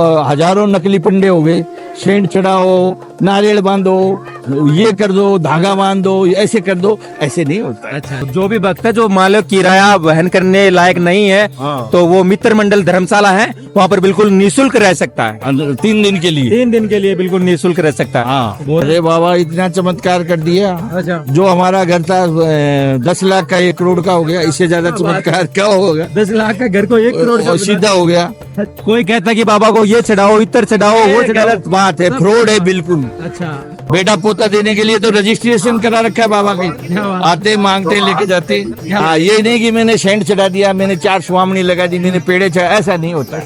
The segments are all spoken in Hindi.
हजारों नकली पिंडे हो गए, सेंट चढ़ाओ, नारियल बांधो, ये कर दो, धागा बांध दो, ऐसे कर दो, ऐसे नहीं होता है। अच्छा, जो भी भक्त है जो मान लो किराया वहन करने लायक नहीं है, तो वो मित्र मंडल धर्मशाला है, वहाँ पर बिल्कुल निःशुल्क रह सकता है। 3 दिन के लिए, 3 दिन के लिए बिल्कुल निःशुल्क रह सकता है। हाँ। अरे बाबा इतना चमत्कार कर दिया। अच्छा, जो हमारा घर था 10 लाख का 1 करोड़ का हो गया। इससे ज्यादा चमत्कार क्या होगा? 10 लाख का घर को 1 करोड़ का सीधा हो गया। कोई कहता कि बाबा को ये चढ़ाओ, इतर चढ़ाओ, वो चढ़ाओ। गलत बात है, फ्रॉड है बिल्कुल। अच्छा, बेटा पोता देने के लिए तो रजिस्ट्रेशन करा रखा है बाबा की, आते मांगते लेके जाते। हाँ, ये नहीं कि मैंने सेंट चढ़ा दिया, मैंने 4 स्वामनी लगा दी, मैंने पेड़े चढ़ा, ऐसा नहीं होता।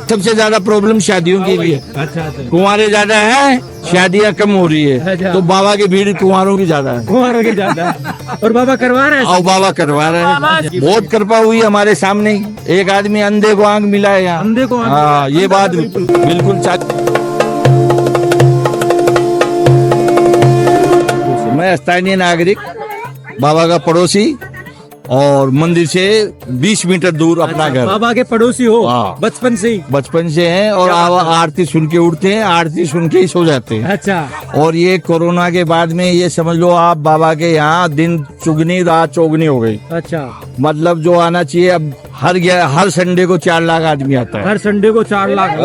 सबसे ज्यादा प्रॉब्लम शादियों के लिए। अच्छा, कुंवारे ज्यादा है, शादियाँ कम हो रही है, तो बाबा की भीड़ कुंवारों की ज्यादा है। कुंवारों की ज्यादा है और बाबा करवा रहे हैं। और बाबा करवा रहे हैं। बहुत कृपा हुई हमारे सामने ही। एक आदमी अंधे को आंख मिला है यहाँ। अंधे को आंख हाँ, ये बात बिल्कुल मैं स्थानीय नागरिक, बाबा का पड़ोसी, और मंदिर से 20 मीटर दूर अपना घर। बाबा के पड़ोसी हो? हाँ। बचपन से ही? बचपन से हैं, और आरती सुन के उठते हैं, आरती सुन के ही सो जाते हैं। अच्छा, और ये कोरोना के बाद में ये समझ लो आप, बाबा के यहाँ दिन चुगनी रात चौगनी हो गई। अच्छा, मतलब जो आना चाहिए अब हर संडे को 4 लाख आदमी आता है। हर संडे को 4 लाख।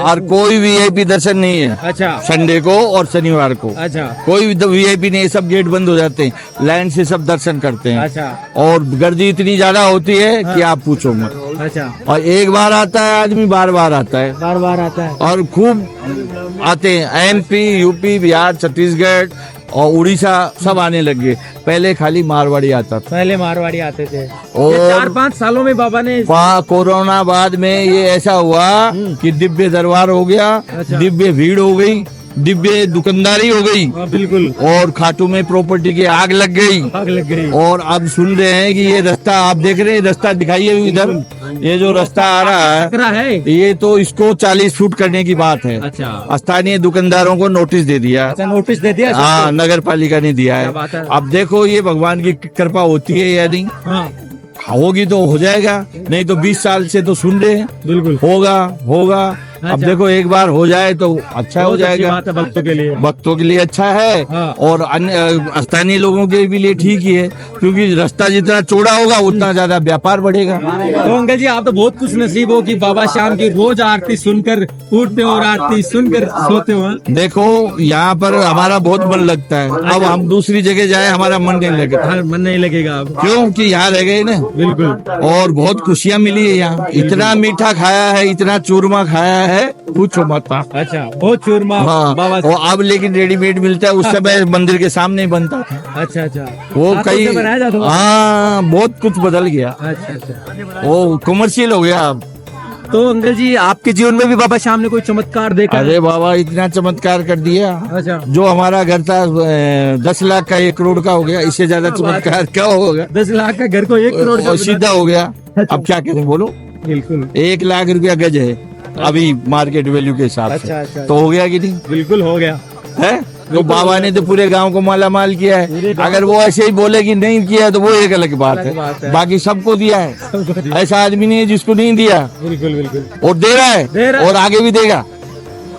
और कोई वीआईपी दर्शन नहीं है। अच्छा, संडे को और शनिवार को। अच्छा, कोई वीआईपी नहीं, सब गेट बंद हो जाते हैं, लाइन से सब दर्शन करते हैं। अच्छा, और गर्दी इतनी ज्यादा होती है कि आप पूछो मत। अच्छा। और एक बार आता है आदमी, बार बार आता है, बार बार आता है। और खूब आते हैं। एमपी, यूपी, बिहार, छत्तीसगढ़ और उड़ीसा सब आने लगे। पहले खाली मारवाड़ी आता था। पहले मारवाड़ी आते थे। और 4-5 सालों में बाबा ने कोरोना बाद में ये ऐसा हुआ कि दिव्य दरबार हो गया। अच्छा। दिव्य भीड़ हो गई, दिव्य दुकानदारी हो गई। बिल्कुल। और खाटू में प्रॉपर्टी की आग लग गई। आग लग गई। और अब सुन रहे हैं कि ये रास्ता आप देख रहे हैं, रास्ता दिखाइए इधर, ये जो रास्ता आ रहा है ये तो इसको 40 फुट करने की बात है। अच्छा, स्थानीय दुकानदारों को नोटिस दे दिया। अच्छा, नोटिस दे दिया? हाँ, नगर पालिका ने दिया क्या बात है। है। अब देखो ये भगवान की कृपा होती है या नहीं। हाँ, होगी तो हो जाएगा, नहीं तो 20 साल से तो सुन रहे हैं। बिल्कुल होगा। अब अच्छा। देखो एक बार हो जाए तो अच्छा हो जाएगा। बात है भक्तों के लिए। भक्तों के लिए अच्छा है। हाँ। और अन्य स्थानीय लोगों के भी लिए ठीक ही है, क्योंकि रास्ता जितना चौड़ा होगा उतना ज्यादा व्यापार बढ़ेगा। तो अंकल जी, आप तो बहुत खुश नसीब हो कि बाबा शाम की रोज आरती सुनकर उठते हो और आरती सुनकर सोते हो। देखो यहाँ पर हमारा बहुत मन लगता है। अब हम दूसरी जगह जाए हमारा मन नहीं लगता। मन नहीं लगेगा अब, क्योंकि यहाँ रह गए ना। बिल्कुल। और बहुत खुशियाँ मिली है यहाँ। इतना मीठा खाया है, इतना चूरमा खाया है, पूछो मत। अच्छा, बहुत चूरमा। हाँ, बाबा वो अब लेकिन रेडीमेड मिलता है, उस समय मंदिर के सामने ही बनता था। अच्छा, अच्छा, वो हाथों कई से बनाया जाता था? हाँ, बहुत कुछ बदल गया। अच्छा, अच्छा। वो कमर्शियल हो गया अब। तो अंकल जी, आपके जीवन में भी बाबा शाम ने कोई चमत्कार देखा? अरे बाबा इतना चमत्कार कर दिया। अच्छा, जो हमारा घर था 10 लाख का 1 करोड़ का हो गया। इससे ज्यादा चमत्कार क्या होगा? 10 लाख का घर को 1 करोड़ का सीधा हो गया। अब क्या करें बोलो? बिल्कुल। 1 लाख रुपया गज है अभी मार्केट वैल्यू के हिसाब से। अच्छा। तो हो गया कि नहीं? बिल्कुल हो गया है। तो बाबा ने तो पूरे गांव को माला माल किया है। अगर वो ऐसे ही बोले कि नहीं किया तो वो एक अलग बात है। बाकी सबको दिया है। ऐसा आदमी नहीं है जिसको नहीं दिया। बिल्कुल, बिल्कुल। और दे रहा है और आगे भी देगा।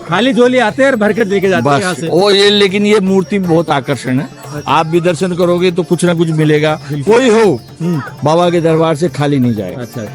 खाली झोली आते हैं और भरकर लेके जाते हैं यहाँ बस से। वो ये, लेकिन ये मूर्ति बहुत आकर्षण है। आप भी दर्शन करोगे तो कुछ ना कुछ मिलेगा। कोई हो बाबा के दरबार से खाली नहीं जाएगा। अच्छा,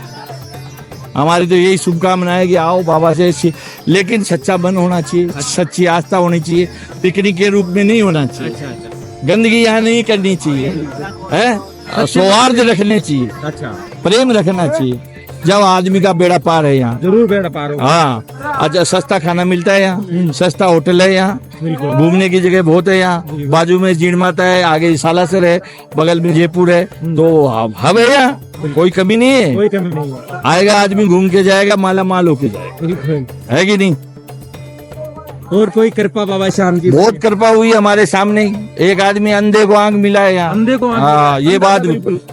हमारी तो यही शुभकामना है कि आओ बाबा से, लेकिन सच्चा मन होना चाहिए। सच्ची आस्था होनी चाहिए। पिकनिक के रूप में नहीं होना चाहिए। अच्छा, गंदगी यहाँ नहीं करनी चाहिए, है। सौहार्द रखने चाहिए, अच्छा, प्रेम रखना चाहिए। जब आदमी का बेड़ा पार है यहाँ। जरूर बेड़ा पार हो। हाँ, अच्छा, सस्ता खाना मिलता है यहाँ, सस्ता होटल है यहाँ, घूमने की जगह बहुत है यहाँ। बाजू में जीण माता है, आगे सालासर है, बगल में जयपुर है। तो हम है यहाँ, कोई कमी नहीं है। कोई कमी नहीं है। आएगा आदमी, घूम के जाएगा, माला माल होके जाएगा। बिल्कुल। है कि नहीं? और कोई कृपा बाबा शाम की? बहुत कृपा हुई हमारे सामने ही। एक आदमी अंधे को आंख मिला है यहाँ। अंधे को आंख? हाँ, ये बात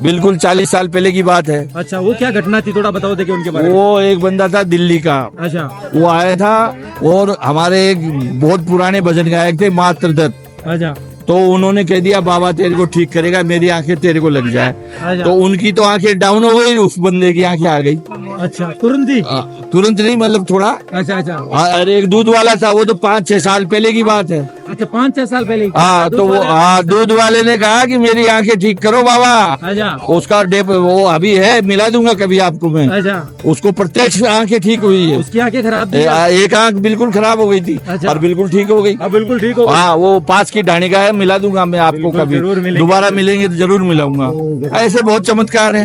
बिल्कुल 40 साल पहले की बात है। अच्छा, वो क्या घटना थी, थोड़ा बताओ देखिए उनके बारे में। वो एक बंदा था दिल्ली का। अच्छा, वो आया था और हमारे एक बहुत पुराने भजन गायक थे मात्र दत्त। अच्छा, तो उन्होंने कह दिया बाबा तेरे को ठीक करेगा, मेरी आंखें तेरे को लग जाए। अच्छा। तो उनकी तो आंखें डाउन हो गई, उस बंदे की आंखें आ गई। अच्छा, तुरंत ही? तुरंत नहीं, मतलब थोड़ा। अच्छा अच्छा अरे एक दूध वाला था, वो तो 5-6 साल पहले की बात है। अच्छा 5-6 साल पहले हाँ, तो वो दूध वाले ने कहा कि मेरी आंखें ठीक करो बाबा। अच्छा उसका डेप वो अभी है, मिला दूंगा कभी आपको मैं। अच्छा उसको प्रत्यक्ष आंखें ठीक हुई है। उसकी आंखें खराब थी। एक आंख बिल्कुल खराब हो गई थी अच्छा। और बिल्कुल ठीक हो गई। अब बिल्कुल ठीक हो हाँ, वो पास की ढाणी का है, मिला दूंगा मैं आपको बिल्कुल, कभी। जरूर मिलेंगे। दोबारा मिलेंगे तो जरूर मिलाऊंगा। ऐसे बहुत चमत्कार है,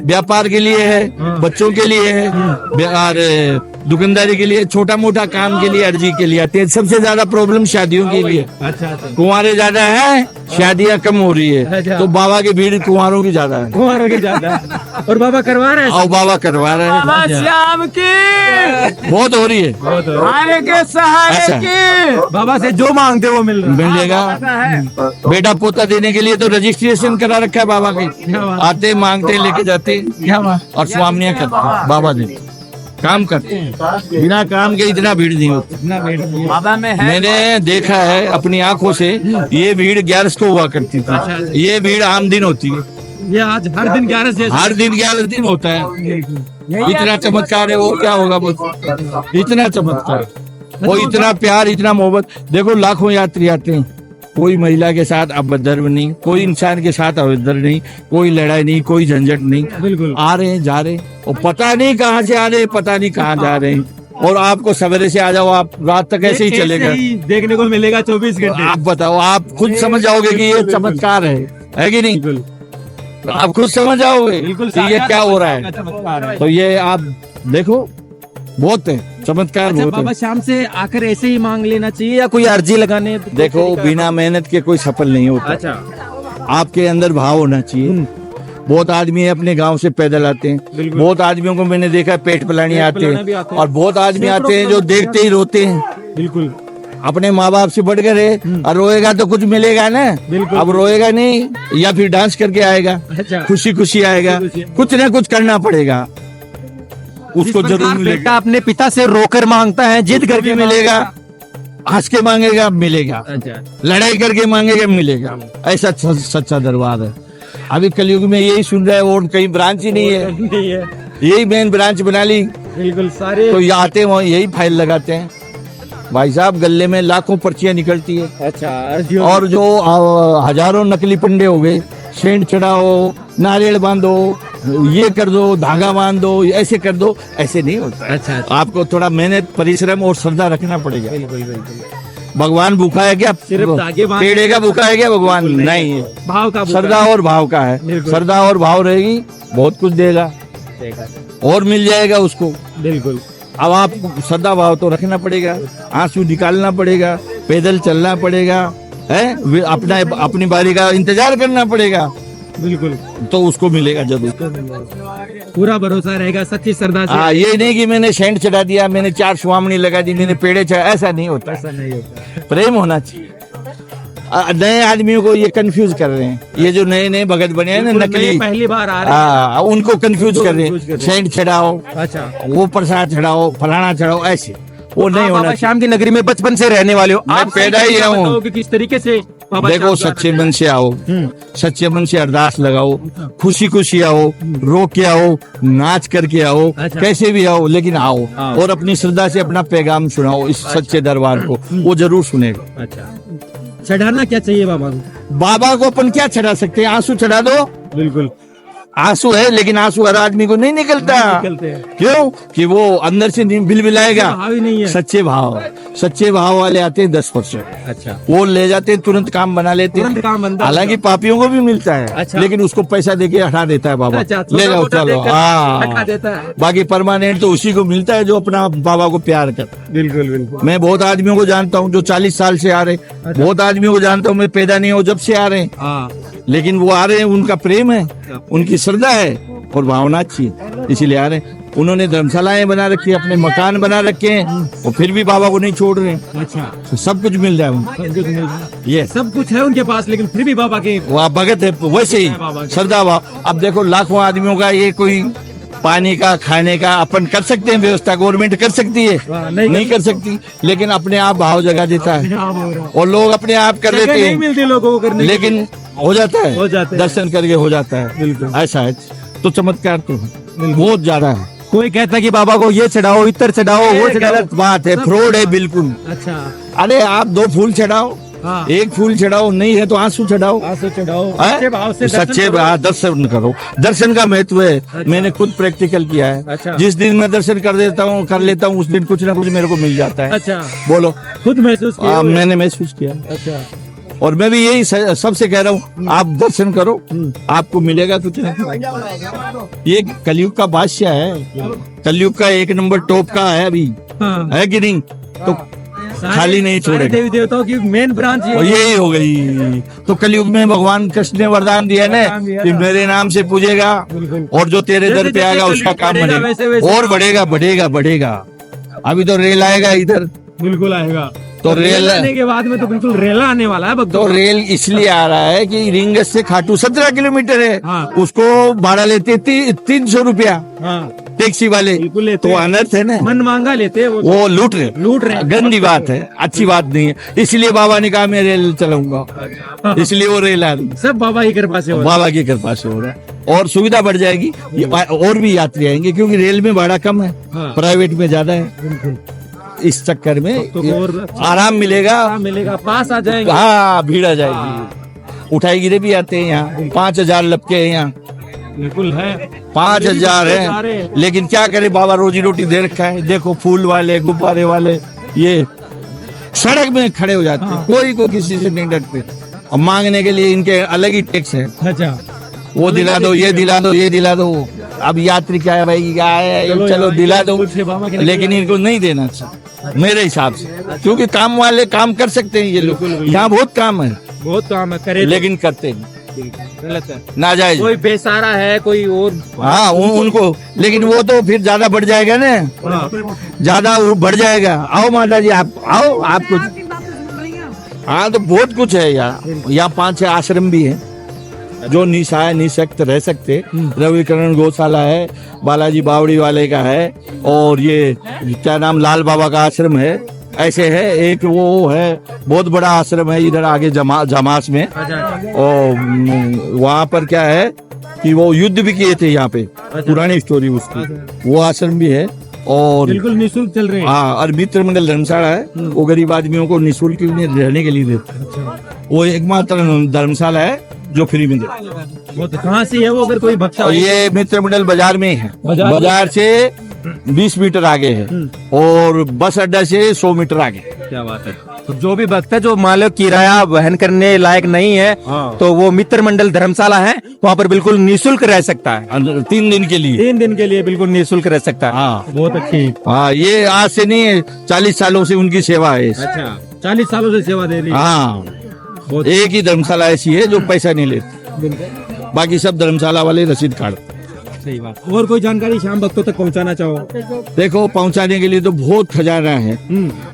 व्यापार के लिए है, बच्चों के लिए है, और दुकानदारी के लिए, छोटा मोटा काम के लिए, अर्जी के लिए आते हैं। सबसे ज्यादा प्रॉब्लम शादियों के लिए। अच्छा अच्छा कुंवारे ज्यादा है, शादियां कम हो रही है, अच्छा। तो बाबा की भीड़ कुंवारों की ज्यादा है। कुंवारों की ज्यादा और बाबा करवा रहे हैं। आओ बाबा करवा रहे हैं, श्याम की बहुत हो रही है। आने के सहारे अच्छा। की बाबा से जो मांगते वो मिल रहा मिलेगा। बेटा पोता देने के लिए तो रजिस्ट्रेशन करा रखा है बाबा की। क्या बात। आते मांगते लेके जाते क्या बात। और स्वामियां करते हैं, बाबा जी काम करते हैं। बिना काम के इतना भीड़ नहीं होती। बाबा में है। मैंने देखा है अपनी आंखों से, ये भीड़ 11 को हुआ करती थी, ये भीड़ आम दिन होती है। ये आज हर दिन 11 से हर दिन 11 दिन होता है। इतना चमत्कार है वो, क्या होगा बोल, इतना चमत्कार, वो इतना प्यार, इतना मोहब्बत। देखो लाखों यात्री आते हैं, कोई महिला के साथ अभद्र नहीं, कोई इंसान के साथ अभद्र नहीं, कोई लड़ाई नहीं, कोई झंझट नहीं। बिल्कुल आ रहे हैं, जा रहे हैं, और पता नहीं कहाँ से आ रहे हैं, पता नहीं कहाँ जा रहे हैं। और आपको सवेरे से आ जाओ, आप रात तक ऐसे ही चलेगा। देखने को मिलेगा 24 घंटे। आप बताओ, आप खुद समझ जाओगे कि ये चमत्कार है कि नहीं? आप खुद समझ जाओगे कि ये क्या हो रहा है। तो ये आप देखो, बहुत है चमत्कार, अच्छा बहुत बाबा है। शाम से आकर ऐसे ही मांग लेना चाहिए या कोई अर्जी लगाने? देखो, बिना मेहनत के कोई सफल नहीं होता। अच्छा आपके अंदर भाव होना चाहिए। बहुत आदमी अपने गांव से पैदल आते हैं, बिल्कुल। बहुत आदमियों को मैंने देखा है पेट पिलाने आते पिलाने भी हैं, आते हैं। और बहुत आदमी आते हैं जो देखते ही रोते हैं। बिल्कुल अपने माँ बाप से बढ़ कर है, और रोएगा तो कुछ मिलेगा ना। बिल्कुल। अब रोएगा नहीं, या फिर डांस करके आएगा, अच्छा खुशी खुशी आएगा, कुछ ना कुछ करना पड़ेगा, उसको जरूर मिलेगा। बेटा अपने पिता से रोकर मांगता है, जिद करके करके मिलेगा, हंस के मांगेगा मिलेगा, अच्छा लड़ाई करके मांगेगा मिलेगा। ऐसा सच्चा दरबार है। अभी कलयुग में यही सुन रहा है, और कहीं ब्रांच ही नहीं है, नहीं है। यही मेन ब्रांच बना ली, बिल्कुल सारे तो ये आते हैं वहाँ यही फाइल लगाते हैं। भाई साहब, गले में लाखों पर्चियां निकलती है, अच्छा अर्जियों और जो हजारों नकली पंडे हो गए, सेंट चढ़ाओ, नारियल बांधो, ये कर दो, धागा बांध दो, ऐसे कर दो, ऐसे नहीं होता है। अच्छा अच्छा आपको थोड़ा मेहनत, परिश्रम और श्रद्धा रखना पड़ेगा। बिल्कुल बिल्कुल भगवान भूखा है क्या? सिर्फ धागे बांध- पेड़े का भूखा है क्या भगवान? नहीं है, भाव का श्रद्धा और भाव का है। बिल्कुल। श्रद्धा और भाव रहेगी, बहुत कुछ देगा और मिल जाएगा उसको। बिल्कुल अब आप श्रद्धा भाव तो रखना पड़ेगा, आंसू निकालना पड़ेगा, पैदल चलना पड़ेगा, है अपना अपनी बारी का इंतजार करना पड़ेगा, बिल्कुल तो उसको मिलेगा जरूर। पूरा भरोसा रहेगा सच्ची श्रद्धा से। हाँ, ये नहीं कि मैंने सेंट चढ़ा दिया, मैंने 4 सुहामनी लगा दी, मैंने पेड़े चढ़ा, ऐसा नहीं होता। ऐसा नहीं होता। प्रेम होना चाहिए। नए आदमियों को ये कंफ्यूज कर रहे हैं, ये जो नए नए भगत बने हैं ना, नकली, पहली बार आ रहे हाँ, उनको कंफ्यूज कर रहे confuse कर हैं। रहे हैं। सेंट चढ़ाओ, अच्छा वो प्रसाद चढ़ाओ, फलाना चढ़ाओ, ऐसे वो नहीं आप होना बाबा चाहिए। श्याम की नगरी में बचपन से रहने वाले हो। मैं आप पैदा ही बताओ हूँ। कि किस तरीके से बाबा देखो, श्याम सच्चे मन से आओ, सच्चे मन से अरदास लगाओ, खुशी खुशी आओ, रो के आओ, नाच करके आओ, अच्छा। कैसे भी आओ, लेकिन आओ, आओ। और अपनी श्रद्धा से अपना पैगाम सुनाओ इस सच्चे दरबार को, वो जरूर सुनेगा। अच्छा चढ़ाना क्या चाहिए बाबा को? बाबा को अपन क्या चढ़ा सकते हैं? आंसू चढ़ा दो। बिल्कुल आंसू है, लेकिन आंसू हर आदमी को नहीं निकलता। निकलते हैं। क्यों? कि वो अंदर से बिलबिलाएगा। भाव ही नहीं है। सच्चे भाव वाले आते हैं 10%, अच्छा वो ले जाते हैं, तुरंत काम बना लेते तुरंत हैं। काम बनता है। हालांकि पापियों को भी मिलता है, अच्छा। लेकिन उसको पैसा देके हटा देता है बाबा। अच्छा, ले जाओ, छोटा-मोटा चलो। देकर हाँ, हटा देता है। बाकी परमानेंट तो उसी को मिलता है जो अपना बाबा को प्यार करता है। बिल्कुल बिल्कुल मैं बहुत आदमियों को जानता हूँ जो 40 साल से आ रहे, बहुत आदमियों को जानता हूँ मैं पैदा नहीं हूँ जब से आ रहे हैं, हाँ लेकिन वो आ रहे हैं, उनका प्रेम है, उनकी श्रद्धा है और भावना अच्छी है, इसीलिए आ रहे हैं। उन्होंने धर्मशालाएं बना रखी है, अपने मकान बना रखे हैं, और फिर भी बाबा को नहीं छोड़ रहे हैं। अच्छा तो सब कुछ मिल जाए उनको। सब कुछ मिल रहा है। ये सब कुछ है उनके पास, लेकिन फिर भी बाबा के वो भगत है, वैसे ही श्रद्धा भाव। अब देखो, लाखों आदमियों का ये कोई पानी का, खाने का अपन कर सकते हैं व्यवस्था, गवर्नमेंट कर सकती है? नहीं कर सकती, लेकिन अपने आप भाव जगा देता है, और लोग अपने आप कर लेते नहीं हैं, मिलती लोगों को करने के लिए। लेकिन हो जाता हो है, जाते हैं। दर्शन करके हो जाता है। बिल्कुल। ऐसा है, तो चमत्कार तो है, बहुत ज्यादा है। कोई कहता है कि बाबा को ये चढ़ाओ, इतर चढ़ाओ, वो ये चढ़ाओ। गलत बात है, फ्रॉड है बिल्कुल। अच्छा अरे आप 2 फूल चढ़ाओ, हाँ। 1 फूल चढ़ाओ, नहीं है तो आंसू चढ़ाओ। आंसू चढ़ाओ, हैं? सच्चे भाव से दर्शन सच्चे करो। दर्शन करो। दर्शन का महत्व है, मैंने खुद प्रैक्टिकल किया है। अच्छा। जिस दिन मैं दर्शन कर लेता हूँ उस दिन कुछ ना कुछ मेरे को मिल जाता है। अच्छा, बोलो। खुद महसूस किया हुआ है? मैंने महसूस किया, अच्छा, और मैं भी यही सबसे कह रहा हूँ, आप दर्शन करो, आपको मिलेगा कुछ ना कुछ। ये कलयुग का बादशाह है, कलयुग का 1 नंबर टॉप का है अभी, हाँ। है कि नहीं? तो खाली नहीं सारे छोड़ेगा। देवी देवताओं की मेन ब्रांच और यही हो गई। तो कलयुग में भगवान कृष्ण ने वरदान दिया ना कि मेरे नाम से पूजेगा और जो तेरे दर पे आएगा उसका काम बढ़ेगा, बनेगा वैसे- और बढ़ेगा बढ़ेगा बढ़ेगा। अभी तो रेल आएगा इधर, बिल्कुल आएगा। तो रेल आने के बाद में तो बिल्कुल रेला आने वाला है तो भक्तों। रेल इसलिए आ रहा है कि रिंगस से खाटू 17 किलोमीटर है, हाँ। उसको भाड़ा लेते 300 रुपया हाँ, टैक्सी वाले। बिल्कुल लेते तो हैं। अनर्थ है ना, मन मांगा लेते हैं वो। वो लूट रहे हैं। गंदी बात है, अच्छी बात नहीं है। इसलिए बाबा ने कहा मैं रेल चलाऊंगा, इसलिए वो रेल आ रही। सब बाबा की कृपा से हो रहा बाबा की कृपा से हो रहा है और सुविधा बढ़ जाएगी, और भी यात्री आएंगे क्योंकि रेल में भाड़ा कम है, हाँ। प्राइवेट में ज्यादा है। बिल्कुल। इस चक्कर में तो और आराम मिलेगा। मिलेगा, पास आ जाएंगे। हाँ, भीड़ आ जाएगी। उठाई गिरे भी आते हैं यहाँ, 5000 लपके हैं यहाँ, बिल्कुल है। 5000 है। लेकिन क्या करे, बाबा रोजी रोटी दे रखा है। देखो फूल वाले, गुब्बारे वाले, ये सड़क में खड़े हो जाते हैं, कोई को किसी से नहीं डरते। और मांगने के लिए इनके अलग ही टैक्स है, अच्छा, वो दिला दो, ये दिला दो, ये दिला दो। अब यात्री क्या है भाई, क्या है, चलो दिला दो, लेकिन इनको नहीं देना चाहिए मेरे हिसाब से, क्योंकि काम वाले काम कर सकते हैं ये लोग। यहाँ बहुत काम है, बहुत काम है, करे लेकिन करते नहीं, गलत है। नाजायज। कोई बेसहारा है, कोई और। हाँ, उनको, लेकिन वो तो फिर ज्यादा बढ़ जाएगा ना, ज्यादा बढ़ जाएगा। आओ माता जी, आप आओ, आप कुछ। हाँ, तो बहुत कुछ है यहाँ 5-6 आश्रम भी है जो निसहाय निशक्त रह सकते। रविकरण गौशाला है, बालाजी बावड़ी वाले का है, और ये क्या नाम, लाल बाबा का आश्रम है। ऐसे है, एक वो है बहुत बड़ा आश्रम है इधर आगे जमास में, और वहाँ पर क्या है कि वो युद्ध भी किए थे यहाँ पे, पुरानी स्टोरी उसकी, वो आश्रम भी है। और बिल्कुल निःशुल्क चल रहे हैं। हाँ, और मित्र मंडल धर्मशाला है, वो गरीब आदमियों को निःशुल्क रहने के लिए देते हैं। वो एकमात्र धर्मशाला है जो फ्री में देते हैं। वो तो कहाँ से है वो, अगर कोई भक्त और ये मित्र मंडल बाजार में ही है, बाजार से 20 मीटर आगे है, और बस अड्डा से 100 मीटर आगे। क्या बात है। तो जो भी भक्त है जो मान लो किराया वहन करने लायक नहीं है, तो वो मित्र मंडल धर्मशाला है, वहाँ पर बिल्कुल निःशुल्क रह सकता है। 3 दिन के लिए। 3 दिन के लिए बिल्कुल निःशुल्क रह सकता है। हाँ बहुत अच्छी। हाँ, ये आज से नहीं, 40 सालों से उनकी सेवा है। अच्छा, 40 सालों से सेवा दे रही है। हाँ, बहुत एक ही धर्मशाला ऐसी है जो पैसा नहीं लेती, बाकी सब धर्मशाला वाले रसीद काटते। सही बात। और कोई जानकारी शाम भक्तों तक पहुंचाना चाहो? देखो, पहुंचाने के लिए तो बहुत खजाना है,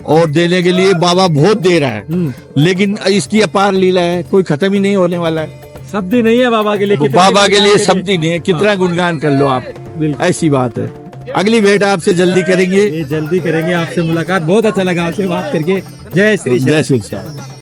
और देने के लिए बाबा बहुत दे रहा है, लेकिन इसकी अपार लीला है, कोई खत्म ही नहीं होने वाला है। शब्द ही नहीं है बाबा के लिए। बाबा के लिए शब्द ही नहीं है, कितना गुणगान कर लो आप, ऐसी बात है। अगली भेंट आपसे जल्दी करेंगे। ये जल्दी करेंगे आपसे मुलाकात। बहुत अच्छा लगा आपसे बात करके। जय श्री श्याम। जय श्री श्याम।